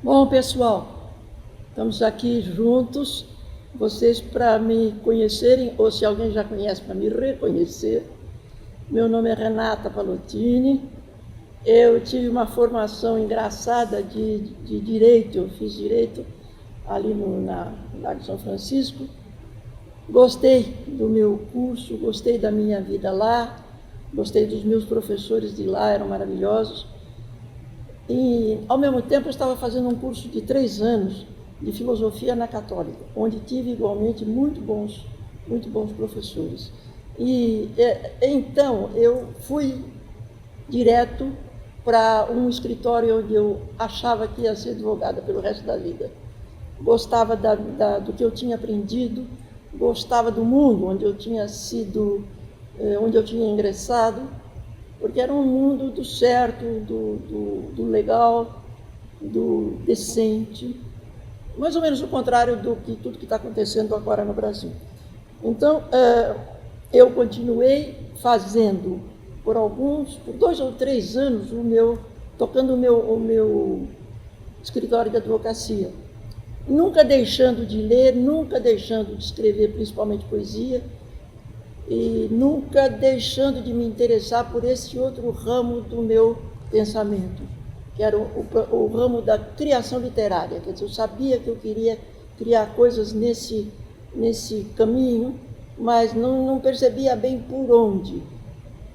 Bom, pessoal, estamos aqui juntos, vocês para me conhecerem, ou se alguém já conhece, para me reconhecer. Meu nome é Renata Palottini, eu tive uma formação engraçada de Direito, eu fiz Direito ali na Largo de São Francisco. Gostei do meu curso, gostei da minha vida lá, gostei dos meus professores de lá, eram maravilhosos. E, ao mesmo tempo, eu estava fazendo um curso de 3 anos de filosofia na Católica, onde tive igualmente muito bons professores. Então, eu fui direto para um escritório onde eu achava que ia ser advogada pelo resto da vida. Gostava do que eu tinha aprendido, gostava do mundo onde eu tinha sido, onde eu tinha ingressado, porque era um mundo do certo, do legal, do decente, mais ou menos o contrário do que tudo que está acontecendo agora no Brasil. Então, eu continuei fazendo por 2 ou 3 anos, tocando o meu escritório de advocacia, nunca deixando de ler, nunca deixando de escrever, principalmente poesia, e nunca deixando de me interessar por esse outro ramo do meu pensamento, que era o ramo da criação literária. Quer dizer, eu sabia que eu queria criar coisas nesse caminho, mas não percebia bem por onde.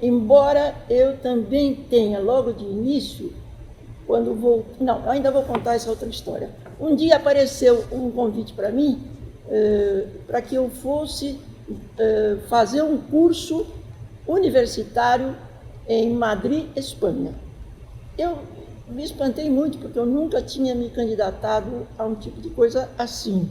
Embora eu também tenha, logo de início, ainda vou contar essa outra história. Um dia apareceu um convite para mim, para que eu fosse fazer um curso universitário em Madrid, Espanha. Eu me espantei muito, porque eu nunca tinha me candidatado a um tipo de coisa assim.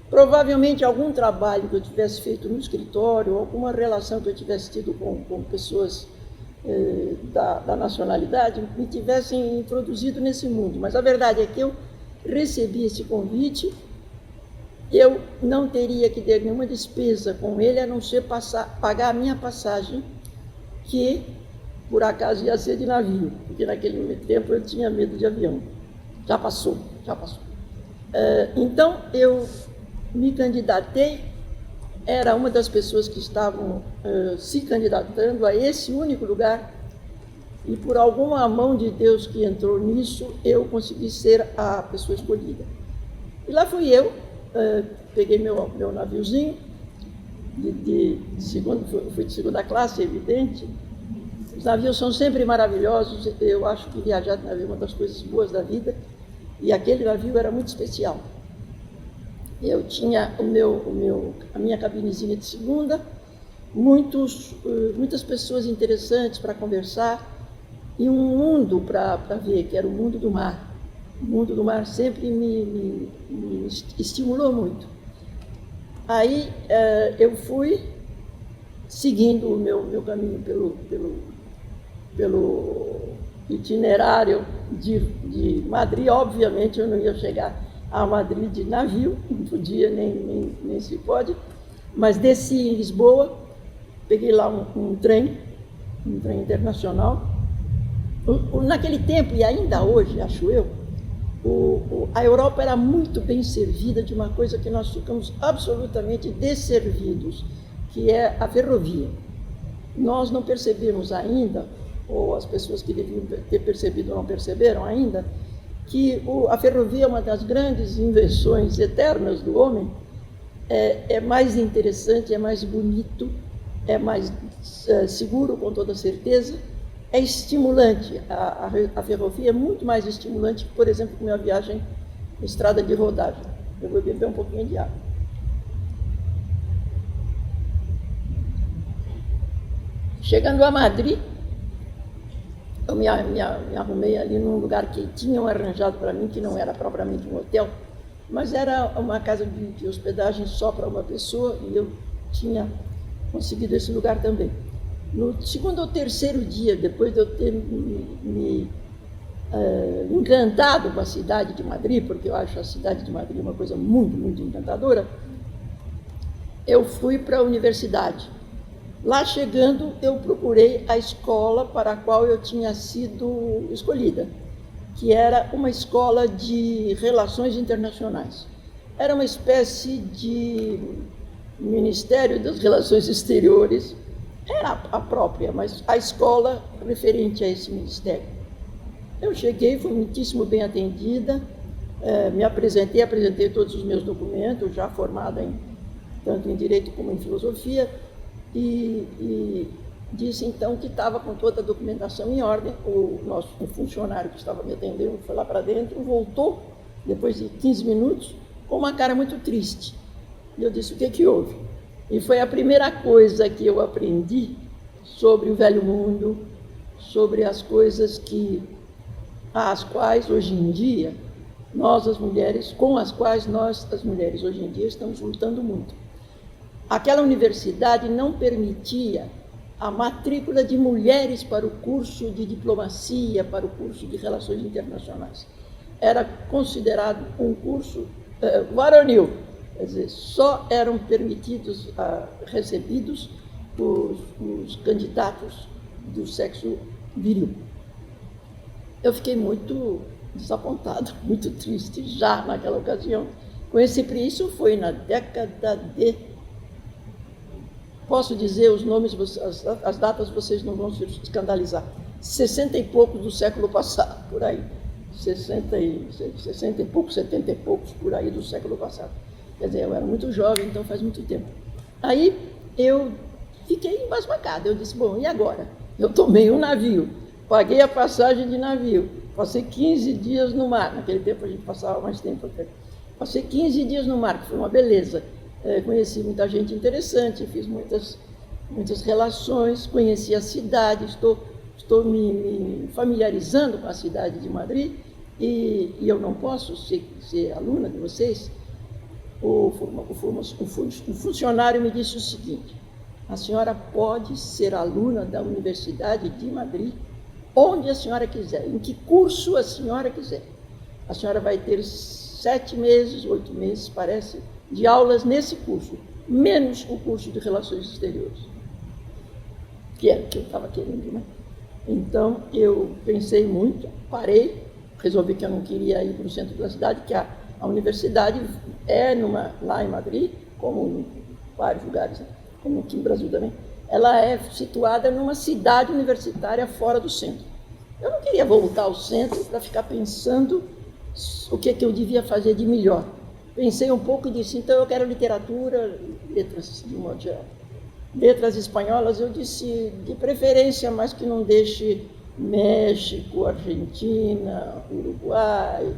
Provavelmente algum trabalho que eu tivesse feito no escritório, alguma relação que eu tivesse tido com pessoas da nacionalidade, me tivessem introduzido nesse mundo. Mas a verdade é que eu recebi esse convite. Eu não teria que ter nenhuma despesa com ele, a não ser pagar a minha passagem, que por acaso ia ser de navio, porque naquele tempo eu tinha medo de avião. Já passou. Então eu me candidatei, era uma das pessoas que estavam se candidatando a esse único lugar, e por alguma mão de Deus que entrou nisso, eu consegui ser a pessoa escolhida. E lá fui eu. Peguei meu naviozinho, fui de segunda classe, é evidente. Os navios são sempre maravilhosos, eu acho que viajar de navio é uma das coisas boas da vida, e aquele navio era muito especial. Eu tinha a minha cabinezinha de segunda, muitas pessoas interessantes para conversar, e um mundo para ver, que era o mundo do mar. O mundo do mar sempre me estimulou muito. Aí eu fui seguindo o meu caminho pelo itinerário de Madrid. Obviamente eu não ia chegar a Madrid de navio, não podia, nem se pode, mas desci em Lisboa, peguei lá um trem internacional. Naquele tempo, e ainda hoje, acho eu, a Europa era muito bem servida de uma coisa que nós ficamos absolutamente desservidos, que é a ferrovia. Nós não percebemos ainda, ou as pessoas que deviam ter percebido não perceberam ainda, que a ferrovia é uma das grandes invenções eternas do homem. É mais interessante, é mais bonito, é mais seguro, com toda certeza. É estimulante, a ferrovia é muito mais estimulante que, por exemplo, minha viagem em estrada de rodagem. Eu vou beber um pouquinho de água. Chegando a Madrid, eu me arrumei ali num lugar que tinham arranjado para mim, que não era propriamente um hotel, mas era uma casa de hospedagem só para uma pessoa, e eu tinha conseguido esse lugar também. No segundo ou terceiro dia, depois de eu ter me encantado com a cidade de Madrid, porque eu acho a cidade de Madrid uma coisa muito, muito encantadora, eu fui para a universidade. Lá chegando, eu procurei a escola para a qual eu tinha sido escolhida, que era uma escola de relações internacionais. Era uma espécie de Ministério das Relações Exteriores, era a própria, mas a escola referente a esse ministério. Eu cheguei, fui muitíssimo bem atendida, me apresentei todos os meus documentos, já formada tanto em Direito como em Filosofia, e disse então que estava com toda a documentação em ordem. O funcionário que estava me atendendo foi lá para dentro, voltou, depois de 15 minutos, com uma cara muito triste. E eu disse, o que houve? E foi a primeira coisa que eu aprendi sobre o velho mundo, sobre as coisas às quais hoje em dia, nós as mulheres, com as quais nós as mulheres hoje em dia estamos lutando muito. Aquela universidade não permitia a matrícula de mulheres para o curso de diplomacia, para o curso de relações internacionais. Era considerado um curso varonil, quer dizer, só eram permitidos, recebidos os candidatos do sexo viril. Eu fiquei muito desapontado, muito triste já naquela ocasião. Isso foi na década de... Posso dizer os nomes, as datas, vocês não vão se escandalizar. 60 e poucos do século passado, por aí. 60 e poucos, 70 e poucos, por aí do século passado. Quer dizer, eu era muito jovem, então faz muito tempo. Aí eu fiquei embasbacada. Eu disse, bom, e agora? Eu tomei um navio, paguei a passagem de navio, passei 15 dias no mar. Naquele tempo a gente passava mais tempo até. Passei 15 dias no mar, que foi uma beleza. Conheci muita gente interessante, fiz muitas relações, conheci a cidade, estou me familiarizando com a cidade de Madrid e eu não posso ser aluna de vocês. O funcionário me disse o seguinte, a senhora pode ser aluna da Universidade de Madrid onde a senhora quiser, em que curso a senhora quiser. A senhora vai ter 7 meses, 8 meses, parece, de aulas nesse curso, menos o curso de Relações Exteriores, que era o que eu estava querendo, né? Então, eu pensei muito, parei, resolvi que eu não queria ir para o centro da cidade, que a universidade lá em Madrid, como em vários lugares, né? Como aqui no Brasil também, ela é situada numa cidade universitária fora do centro. Eu não queria voltar ao centro para ficar pensando o que eu devia fazer de melhor. Pensei um pouco e disse, então eu quero literatura, letras de modo geral. Letras espanholas, eu disse, de preferência, mas que não deixe México, Argentina, Uruguai,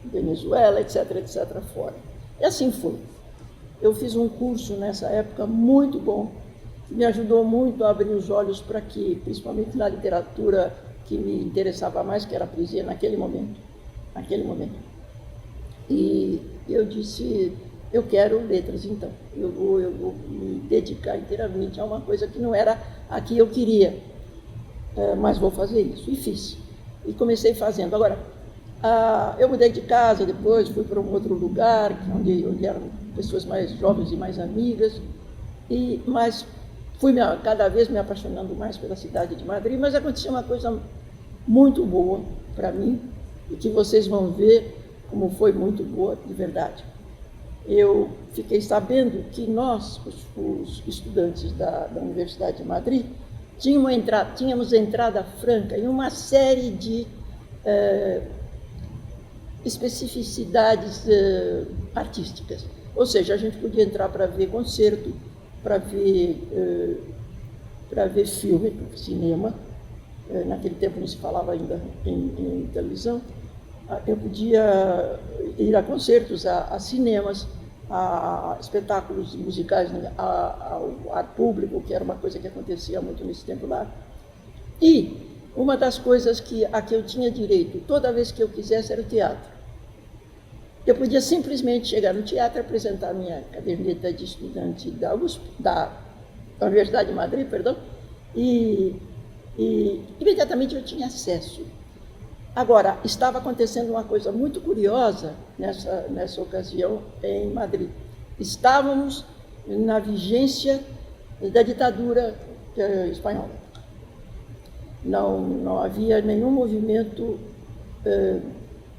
Venezuela, etc., fora. E assim foi. Eu fiz um curso nessa época muito bom, que me ajudou muito a abrir os olhos para que, principalmente na literatura que me interessava mais, que era a poesia naquele momento. E eu disse, eu quero letras, então. Eu vou me dedicar inteiramente a uma coisa que não era a que eu queria, mas vou fazer isso. E fiz. E comecei fazendo. Agora, eu mudei de casa depois, fui para um outro lugar, onde eram pessoas mais jovens e mais amigas, mas fui cada vez me apaixonando mais pela cidade de Madrid, mas aconteceu uma coisa muito boa para mim, e que vocês vão ver como foi muito boa de verdade. Eu fiquei sabendo que nós, os estudantes da Universidade de Madrid, tínhamos entrada franca em uma série de especificidades artísticas. Ou seja, a gente podia entrar para ver concerto, para ver filme, cinema. Naquele tempo não se falava ainda em televisão. Eu podia ir a concertos, a cinemas, a espetáculos musicais ao ar público, que era uma coisa que acontecia muito nesse tempo lá. E uma das coisas a que eu tinha direito, toda vez que eu quisesse, era o teatro. Eu podia simplesmente chegar no teatro e apresentar minha caderneta de estudante da Universidade de Madrid, e imediatamente eu tinha acesso. Agora, estava acontecendo uma coisa muito curiosa nessa ocasião em Madrid. Estávamos na vigência da ditadura espanhola. Não havia nenhum movimento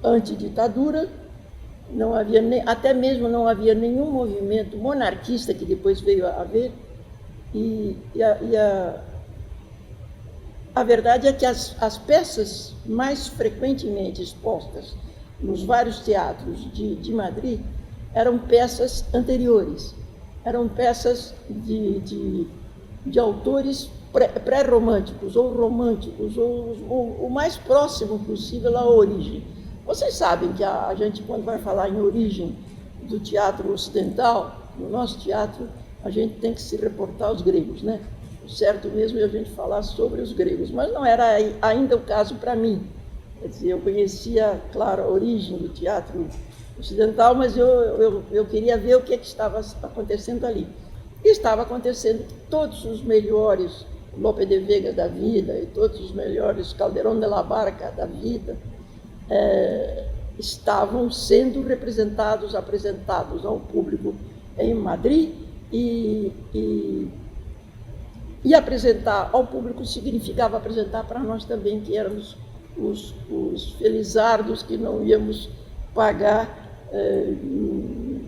antiditadura, não havia até mesmo não havia nenhum movimento monarquista que depois veio a haver, a verdade é que as peças mais frequentemente expostas nos vários teatros de Madrid eram peças anteriores, eram peças de autores pré-românticos ou românticos, ou o mais próximo possível à origem. Vocês sabem que a gente, quando vai falar em origem do teatro ocidental, no nosso teatro, a gente tem que se reportar aos gregos, né? O certo mesmo é a gente falar sobre os gregos, mas não era ainda o caso para mim. Quer dizer, eu conhecia, claro, a origem do teatro ocidental, mas eu queria ver o que estava acontecendo ali. E estava acontecendo que todos os melhores Lope de Vega da vida e todos os melhores Calderón de la Barca da vida estavam sendo apresentados ao público em Madrid, e apresentar ao público significava apresentar para nós também, que éramos os felizardos que não íamos pagar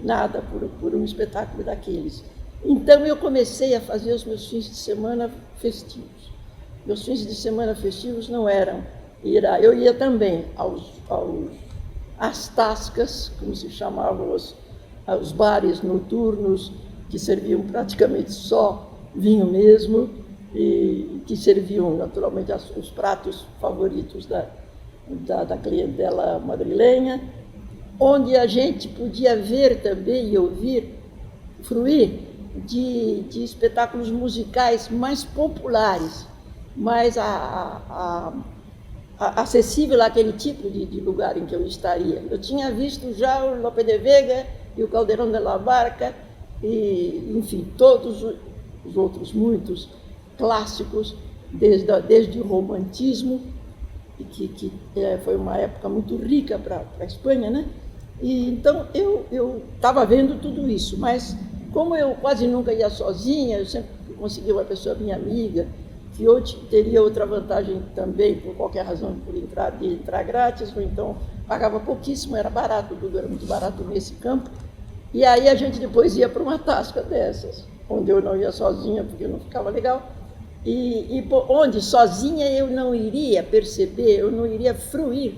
nada por um espetáculo daqueles. Então eu comecei a fazer os meus fins de semana festivos. Meus fins de semana festivos não eram eu ia também às tascas, como se chamavam os bares noturnos, que serviam praticamente só vinho mesmo, e que serviam naturalmente os pratos favoritos da clientela madrilenha, onde a gente podia ver também e ouvir, fruir de espetáculos musicais mais populares, mais acessível àquele tipo de lugar em que eu estaria. Eu tinha visto já o Lope de Vega e o Calderón de la Barca, e, enfim, todos os outros muitos clássicos, desde o romantismo, que foi uma época muito rica para a Espanha, né? E, então eu estava vendo tudo isso, mas como eu quase nunca ia sozinha, eu sempre conseguia uma pessoa minha amiga, que eu teria outra vantagem também, por qualquer razão, de entrar grátis, ou então pagava pouquíssimo, era barato, tudo era muito barato nesse campo. E aí a gente depois ia para uma tasca dessas, onde eu não ia sozinha, porque não ficava legal, e onde sozinha eu não iria perceber, eu não iria fruir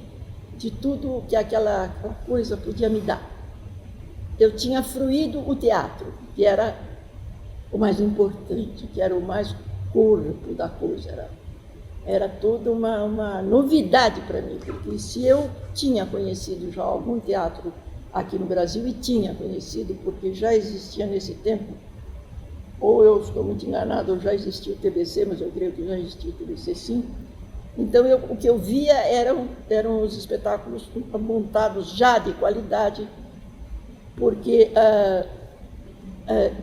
de tudo que aquela coisa podia me dar. Eu tinha fruído o teatro, que era o mais importante, que era o mais corpo da coisa, era toda uma novidade para mim, porque se eu tinha conhecido já algum teatro aqui no Brasil, e tinha conhecido, porque já existia nesse tempo, ou eu estou muito enganado, ou já existia o TBC, mas eu creio que já existia o TBC sim. Então o que eu via eram os espetáculos montados já de qualidade, porque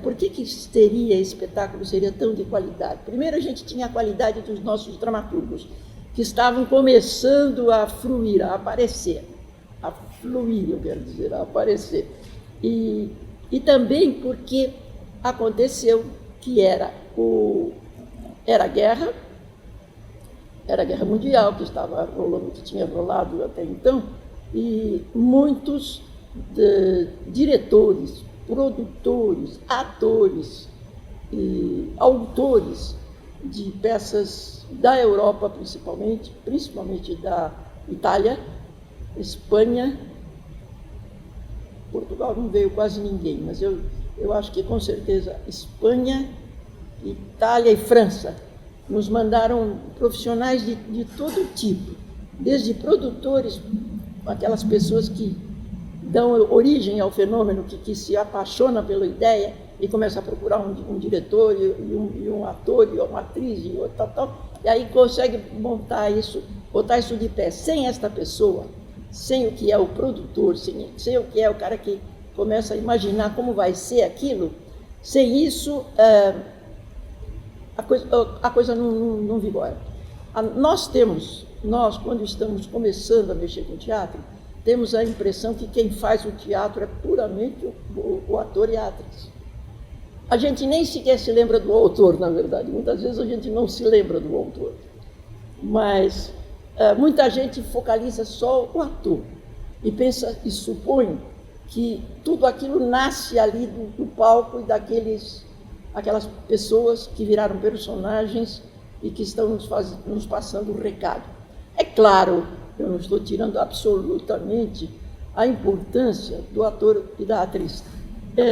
por que teria espetáculo seria tão de qualidade? Primeiro, a gente tinha a qualidade dos nossos dramaturgos, que estavam começando a fruir, a aparecer, a fluir, eu quero dizer, a aparecer. E também porque aconteceu que era a guerra mundial que estava rolando, que tinha rolado até então, e muitos diretores, produtores, atores e autores de peças da Europa, principalmente da Itália, Espanha, Portugal não veio quase ninguém, mas eu acho que com certeza Espanha, Itália e França nos mandaram profissionais de todo tipo, desde produtores, aquelas pessoas que dão origem ao fenômeno, que se apaixona pela ideia e começa a procurar um diretor e um ator e uma atriz e tal, e aí consegue botar isso de pé. Sem esta pessoa, sem o que é o produtor, sem o que é o cara que começa a imaginar como vai ser aquilo, sem isso a coisa não vigora. Nós, quando estamos começando a mexer com teatro, temos a impressão que quem faz o teatro é puramente o ator e a atriz. A gente nem sequer se lembra do autor, na verdade. Muitas vezes a gente não se lembra do autor. Mas Muita gente focaliza só o ator e pensa e supõe que tudo aquilo nasce ali do palco e aquelas pessoas que viraram personagens e que estão nos passando o recado. É claro, eu não estou tirando absolutamente a importância do ator e da atriz.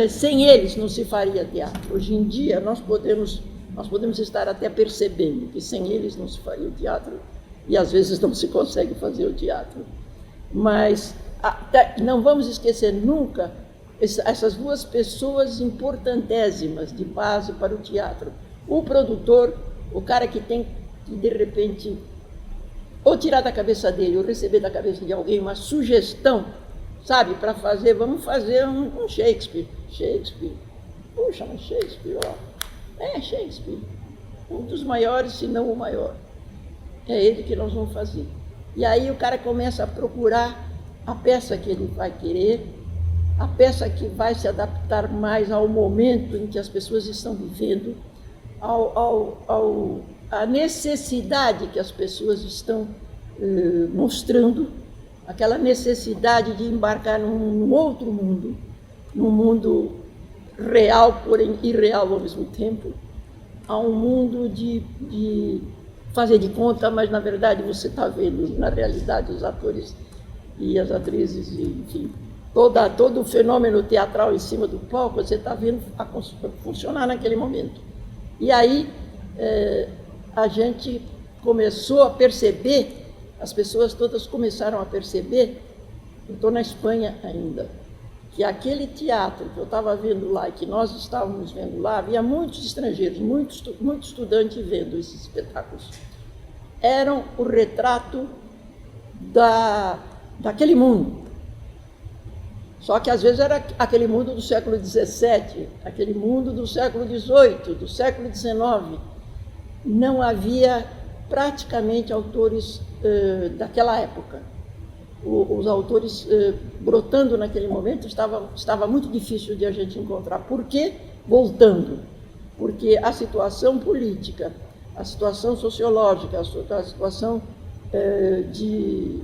Sem eles não se faria teatro. Hoje em dia nós podemos estar até percebendo que sem eles não se faria o teatro e às vezes não se consegue fazer o teatro. Mas não vamos esquecer nunca essas duas pessoas importantésimas de base para o teatro. O produtor, o cara que tem que, de repente, ou tirar da cabeça dele, ou receber da cabeça de alguém uma sugestão, sabe, para fazer, vamos fazer um Shakespeare. Puxa, mas Shakespeare, ó. Shakespeare. Um dos maiores, se não o maior. É ele que nós vamos fazer. E aí o cara começa a procurar a peça que ele vai querer, a peça que vai se adaptar mais ao momento em que as pessoas estão vivendo, à necessidade que as pessoas estão mostrando, aquela necessidade de embarcar num outro mundo, num mundo real, porém irreal ao mesmo tempo, a um mundo de fazer de conta, mas na verdade você está vendo na realidade os atores e as atrizes, enfim, todo o fenômeno teatral em cima do palco, você está vendo funcionar naquele momento. E aí a gente começou a perceber, as pessoas todas começaram a perceber, eu estou na Espanha ainda, que aquele teatro que eu estava vendo lá e que nós estávamos vendo lá, havia muitos estrangeiros, muitos estudantes vendo esses espetáculos. Eram o retrato daquele mundo. Só que às vezes era aquele mundo do século XVII, aquele mundo do século XVIII, do século XIX. Não havia praticamente autores daquela época. Os autores brotando naquele momento estava muito difícil de a gente encontrar. Por quê? Voltando. Porque a situação política, a situação sociológica, a situação de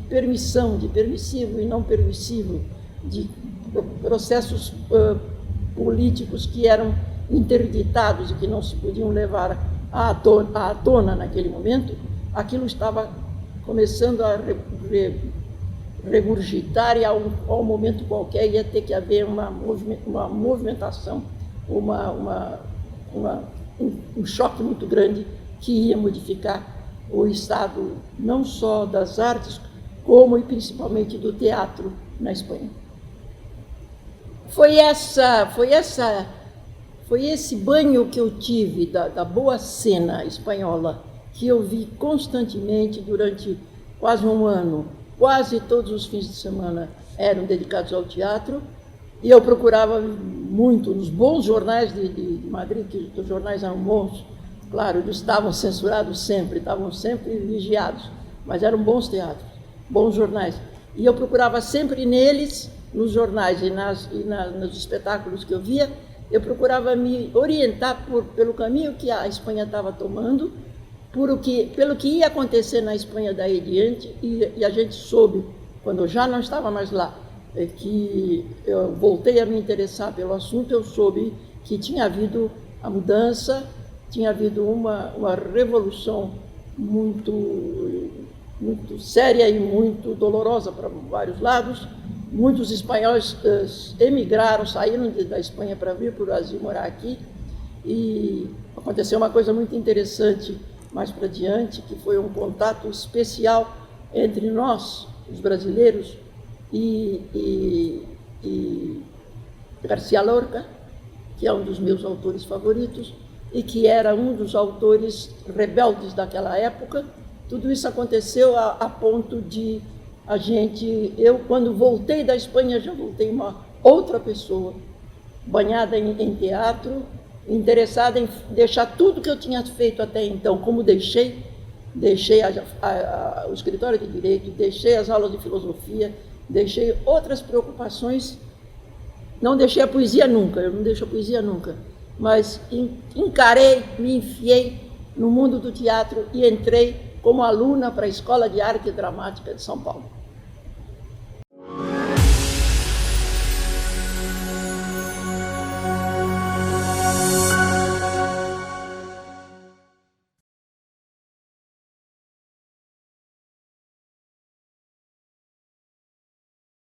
permissão, de permissivo e não permissivo, de processos políticos que eram interditados e que não se podiam levar à tona naquele momento, aquilo estava começando a regurgitar e ao momento qualquer ia ter que haver uma movimentação, um choque muito grande que ia modificar o estado não só das artes, como e principalmente do teatro na Espanha. Foi esse banho que eu tive da boa cena espanhola, que eu vi constantemente durante quase um ano. Quase todos os fins de semana eram dedicados ao teatro, e eu procurava muito nos bons jornais de Madrid, que os jornais eram bons. Claro, eles estavam censurados sempre, estavam sempre vigiados, mas eram bons teatros, bons jornais. E eu procurava sempre neles, nos jornais e nos espetáculos que eu via, eu procurava me orientar pelo caminho que a Espanha estava tomando, pelo que ia acontecer na Espanha daí diante, e a gente soube, quando eu já não estava mais lá, que eu voltei a me interessar pelo assunto, eu soube que tinha havido a mudança, tinha havido uma revolução muito séria e muito dolorosa para vários lados. Muitos espanhóis emigraram, saíram da Espanha para vir para o Brasil morar aqui, e aconteceu uma coisa muito interessante mais para diante, que foi um contato especial entre nós, os brasileiros, e García Lorca, que é um dos meus autores favoritos, e que era um dos autores rebeldes daquela época. Tudo isso aconteceu a ponto de eu, quando voltei da Espanha, já voltei uma outra pessoa, banhada em teatro, interessada em deixar tudo que eu tinha feito até então, como deixei o escritório de Direito, deixei as aulas de filosofia, deixei outras preocupações, não deixei a poesia nunca, eu não deixo a poesia nunca, mas encarei, me enfiei no mundo do teatro e entrei como aluna para a Escola de Arte Dramática de São Paulo.